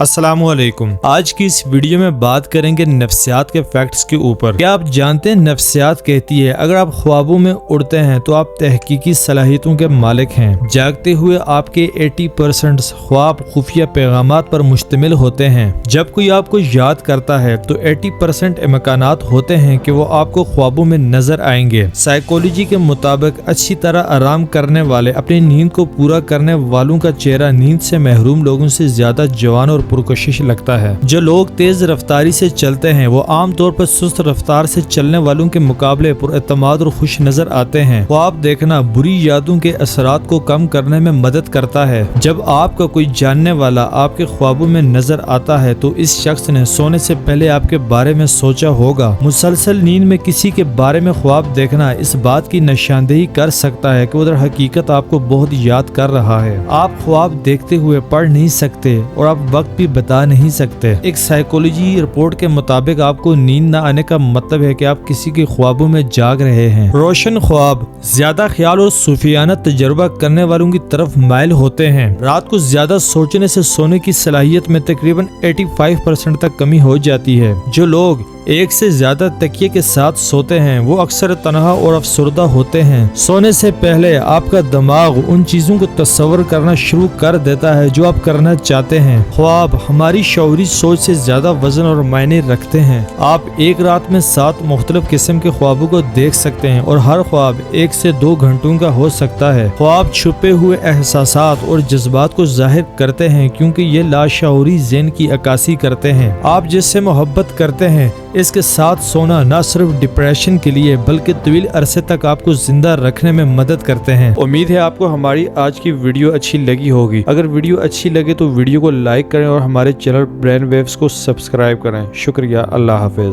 السلام علیکم۔ آج کی اس ویڈیو میں بات کریں گے نفسیات کے فیکٹس کے اوپر۔ کیا آپ جانتے ہیں نفسیات کہتی ہے اگر آپ خوابوں میں اڑتے ہیں تو آپ تحقیقی صلاحیتوں کے مالک ہیں۔ جاگتے ہوئے آپ کے 80% خواب خفیہ پیغامات پر مشتمل ہوتے ہیں۔ جب کوئی آپ کو یاد کرتا ہے تو 80% امکانات ہوتے ہیں کہ وہ آپ کو خوابوں میں نظر آئیں گے۔ سائیکولوجی کے مطابق اچھی طرح آرام کرنے والے اپنی نیند کو پورا کرنے والوں کا چہرہ نیند سے محروم لوگوں سے زیادہ جوان اور پرکشش لگتا ہے۔ جو لوگ تیز رفتاری سے چلتے ہیں وہ عام طور پر سست رفتار سے چلنے والوں کے مقابلے پر اعتماد اور خوش نظر آتے ہیں۔ خواب دیکھنا بری یادوں کے اثرات کو کم کرنے میں مدد کرتا ہے۔ جب آپ کا کوئی جاننے والا آپ کے خوابوں میں نظر آتا ہے تو اس شخص نے سونے سے پہلے آپ کے بارے میں سوچا ہوگا۔ مسلسل نیند میں کسی کے بارے میں خواب دیکھنا اس بات کی نشاندہی کر سکتا ہے کہ وہ در حقیقت آپ کو بہت یاد کر رہا ہے۔ آپ خواب دیکھتے ہوئے پڑھ نہیں سکتے اور آپ وقت بھی بتا نہیں سکتے۔ ایک سائیکولوجی رپورٹ کے مطابق آپ کو نیند نہ آنے کا مطلب ہے کہ آپ کسی کے خوابوں میں جاگ رہے ہیں۔ روشن خواب زیادہ خیال اور صوفیانہ تجربہ کرنے والوں کی طرف مائل ہوتے ہیں۔ رات کو زیادہ سوچنے سے سونے کی صلاحیت میں تقریباً 85% تک کمی ہو جاتی ہے۔ جو لوگ ایک سے زیادہ تکیے کے ساتھ سوتے ہیں وہ اکثر تنہا اور افسردہ ہوتے ہیں۔ سونے سے پہلے آپ کا دماغ ان چیزوں کو تصور کرنا شروع کر دیتا ہے جو آپ کرنا چاہتے ہیں۔ خواب ہماری شعوری سوچ سے زیادہ وزن اور معنی رکھتے ہیں۔ آپ ایک رات میں 7 مختلف قسم کے خوابوں کو دیکھ سکتے ہیں اور ہر خواب 1 سے 2 گھنٹوں کا ہو سکتا ہے۔ خواب چھپے ہوئے احساسات اور جذبات کو ظاہر کرتے ہیں کیونکہ یہ لاشعوری ذہن کی عکاسی کرتے ہیں۔ آپ جس سے محبت کرتے ہیں اس کے ساتھ سونا نہ صرف ڈپریشن کے لیے بلکہ طویل عرصے تک آپ کو زندہ رکھنے میں مدد کرتے ہیں۔ امید ہے آپ کو ہماری آج کی ویڈیو اچھی لگی ہوگی۔ اگر ویڈیو اچھی لگے تو ویڈیو کو لائک کریں اور ہمارے چینل برین ویوز کو سبسکرائب کریں۔ شکریہ۔ اللہ حافظ۔